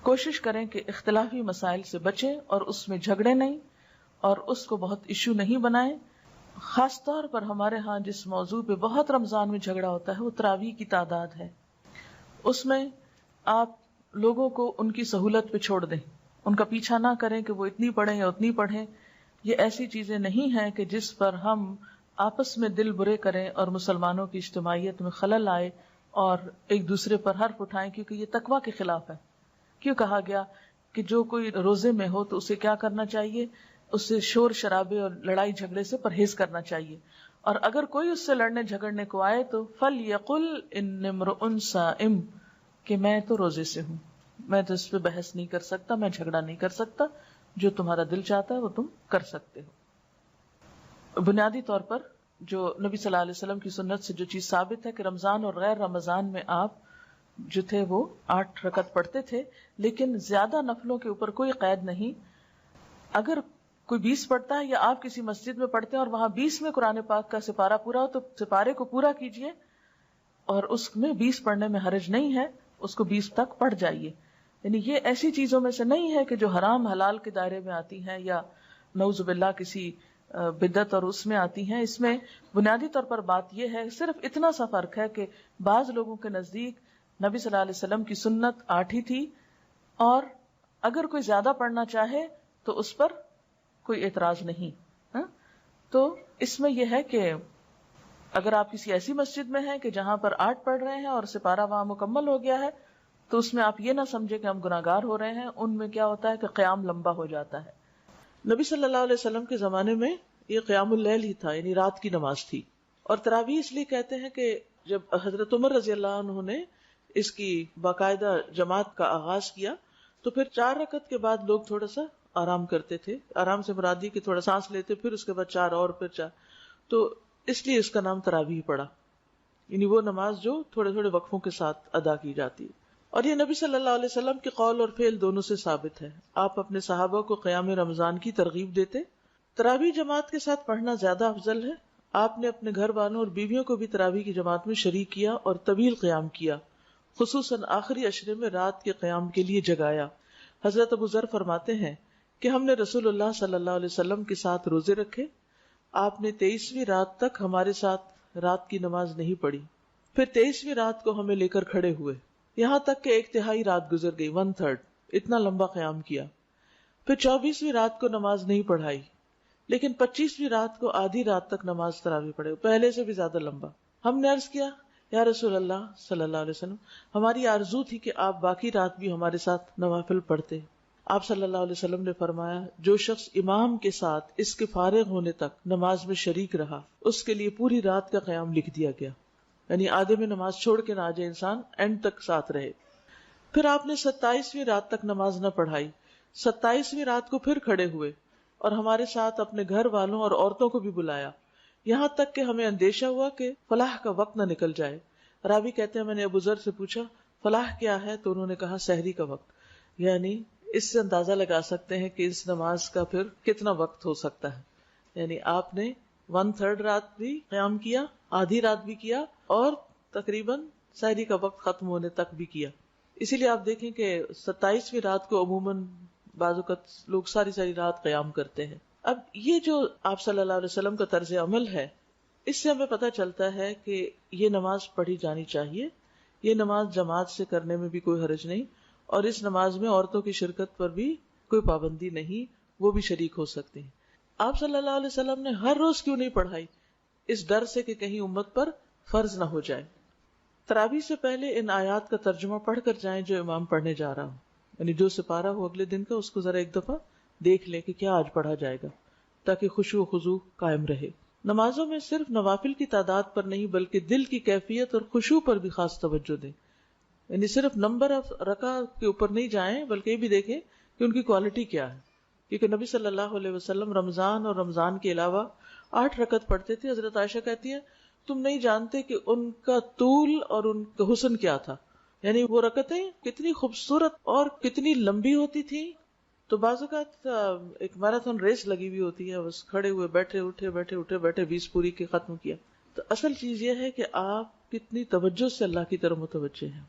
کوشش کریں کہ اختلافی مسائل سے بچیں اور اس میں جھگڑے نہیں اور اس کو بہت ایشو نہیں بنائیں. خاص طور پر ہمارے ہاں جس موضوع پہ بہت رمضان میں جھگڑا ہوتا ہے وہ تراویح کی تعداد ہے. اس میں آپ لوگوں کو ان کی سہولت پہ چھوڑ دیں، ان کا پیچھا نہ کریں کہ وہ اتنی پڑھیں یا اتنی پڑھیں. یہ ایسی چیزیں نہیں ہیں کہ جس پر ہم آپس میں دل برے کریں اور مسلمانوں کی اجتماعیت میں خلل آئے اور ایک دوسرے پر حرف اٹھائیں، کیونکہ یہ تقویٰ کے خلاف ہے. کیوں کہا گیا کہ جو کوئی روزے میں ہو تو اسے کیا کرنا چاہیے؟ اسے شور شرابے اور لڑائی جھگڑے سے پرہیز کرنا چاہیے، اور اگر کوئی اس سے لڑنے جھگڑنے کو آئے تو فَلْيَقُلْ إِنِّ امْرُؤٌ صَائِمٌ، کہ میں تو روزے سے ہوں، میں تو اس پہ بحث نہیں کر سکتا، میں جھگڑا نہیں کر سکتا، جو تمہارا دل چاہتا ہے وہ تم کر سکتے ہو. بنیادی طور پر جو نبی صلی اللہ علیہ وسلم کی سنت سے جو چیز ثابت ہے کہ رمضان اور غیر رمضان میں آپ جو تھے وہ 8 رکعت پڑھتے تھے، لیکن زیادہ نفلوں کے اوپر کوئی قید نہیں. اگر کوئی 20 پڑھتا ہے یا آپ کسی مسجد میں پڑھتے ہیں اور وہاں 20 میں قرآن پاک کا سپارہ پورا ہو تو سپارے کو پورا کیجئے، اور اس میں 20 پڑھنے میں حرج نہیں ہے، اس کو 20 تک پڑھ جائیے. یعنی یہ ایسی چیزوں میں سے نہیں ہے کہ جو حرام حلال کے دائرے میں آتی ہیں یا نعوذ باللہ کسی بدعت اور اس میں آتی ہیں. اس میں بنیادی طور پر بات یہ ہے، صرف اتنا سا فرق ہے کہ بعض لوگوں کے نزدیک نبی صلی اللہ علیہ وسلم کی سنت 8 ہی تھی، اور اگر کوئی زیادہ پڑھنا چاہے تو اس پر کوئی اعتراض نہیں. تو اس میں یہ ہے کہ اگر آپ کسی ایسی مسجد میں ہیں کہ جہاں پر 8 پڑھ رہے ہیں اور سپارہ وہاں مکمل ہو گیا ہے تو اس میں آپ یہ نہ سمجھے کہ ہم گناہگار ہو رہے ہیں. ان میں کیا ہوتا ہے کہ قیام لمبا ہو جاتا ہے. نبی صلی اللہ علیہ وسلم کے زمانے میں یہ قیام اللیل ہی تھا، یعنی رات کی نماز تھی. اور تراویح اس لیے کہتے ہیں کہ جب حضرت عمر رضی اللہ عنہ نے اس کی باقاعدہ جماعت کا آغاز کیا تو پھر 4 رکعت کے بعد لوگ تھوڑا سا آرام کرتے تھے. آرام سے مراد یہ کہ تھوڑا سانس لیتے، پھر اس کے بعد 4 اور پھر 4، تو اس لیے اس کا نام تراویح پڑا، یعنی وہ نماز جو تھوڑے تھوڑے وقفوں کے ساتھ ادا کی جاتی ہے. اور یہ نبی صلی اللہ علیہ وسلم کے قول اور فعل دونوں سے ثابت ہے. آپ اپنے صحابہ کو قیام رمضان کی ترغیب دیتے. تراویح جماعت کے ساتھ پڑھنا زیادہ افضل ہے. آپ نے اپنے گھر والوں اور بیویوں کو بھی تراویح کی جماعت میں شریک کیا اور طویل قیام کیا، خصوصاً آخری عشرے میں رات کے قیام کے لیے جگایا. حضرت ابو ذر فرماتے ہیں کہ ہم نے رسول اللہ صلی اللہ علیہ وسلم کے ساتھ روزے رکھے. آپ نے 23ویں رات تک ہمارے ساتھ رات کی نماز نہیں پڑھی، پھر 23ویں رات کو ہمیں لے کر کھڑے ہوئے، یہاں تک کہ 1/3 رات گزر گئی، 1/3، اتنا لمبا قیام کیا. پھر 24ویں رات کو نماز نہیں پڑھائی، لیکن 25ویں رات کو آدھی رات تک نماز تراویح پڑھے، پہلے سے بھی زیادہ لمبا. ہم نے عرض کیا یا رسول اللہ صلی اللہ علیہ وسلم، ہماری آرزو تھی کہ آپ باقی رات بھی ہمارے ساتھ نوافل پڑھتے. آپ صلی اللہ علیہ وسلم نے فرمایا، جو شخص امام کے ساتھ اس کے فارغ ہونے تک نماز میں شریک رہا اس کے لیے پوری رات کا قیام لکھ دیا گیا. یعنی آدھے میں نماز چھوڑ کے نہ آ جائے انسان، اینڈ تک ساتھ رہے. پھر آپ نے 27ویں رات تک نماز نہ پڑھائی. 27ویں رات کو پھر کھڑے ہوئے اور ہمارے ساتھ اپنے گھر والوں اور عورتوں کو بھی بلایا، یہاں تک کہ ہمیں اندیشہ ہوا کہ فلاح کا وقت نہ نکل جائے. راوی کہتے ہیں میں نے ابو ذر سے پوچھا فلاح کیا ہے، تو انہوں نے کہا سحری کا وقت. یعنی اس سے اندازہ لگا سکتے ہیں کہ اس نماز کا پھر کتنا وقت ہو سکتا ہے. یعنی آپ نے 1/3 رات بھی قیام کیا، آدھی رات بھی کیا، اور تقریباً سحری کا وقت ختم ہونے تک بھی کیا. اسی لیے آپ دیکھیں کہ 27ویں رات کو عموماً بعض اوقات لوگ ساری رات قیام کرتے ہیں. اب یہ جو آپ صلی اللہ علیہ وسلم کا طرز عمل ہے، اس سے ہمیں پتہ چلتا ہے کہ یہ نماز پڑھی جانی چاہیے. یہ نماز جماعت سے کرنے میں بھی کوئی حرج نہیں، اور اس نماز میں عورتوں کی شرکت پر بھی کوئی پابندی نہیں، وہ بھی شریک ہو سکتے ہیں. آپ صلی اللہ علیہ وسلم نے ہر روز کیوں نہیں پڑھائی؟ اس ڈر سے کہ کہیں امت پر فرض نہ ہو جائے. تراویح سے پہلے ان آیات کا ترجمہ پڑھ کر جائیں جو امام پڑھنے جا رہا ہوں، یعنی جو سپارہ ہو اگلے دن کا اس کو ذرا ایک دفعہ دیکھ لیں کہ کیا آج پڑھا جائے گا، تاکہ خشوع و خضوع قائم رہے. نمازوں میں صرف نوافل کی تعداد پر نہیں بلکہ دل کی کیفیت اور خشوع پر بھی خاص توجہ دیں. یعنی صرف نمبر آف رکعت کے اوپر نہیں جائیں بلکہ یہ بھی دیکھیں کہ ان کی کوالٹی کیا ہے. کیونکہ نبی صلی اللہ علیہ وسلم رمضان اور رمضان کے علاوہ 8 رکعت پڑھتے تھے. حضرت عائشہ کہتی ہیں تم نہیں جانتے کہ ان کا طول اور ان کا حسن کیا تھا، یعنی وہ رکعتیں کتنی خوبصورت اور کتنی لمبی ہوتی تھی. تو بعض اوقات ایک میراتھن ریس لگی ہوئی ہوتی ہے، بس کھڑے ہوئے بیٹھے بیٹھے 20 پوری کے ختم کیا. تو اصل چیز یہ ہے کہ آپ کتنی توجہ سے اللہ کی طرف متوجہ ہیں.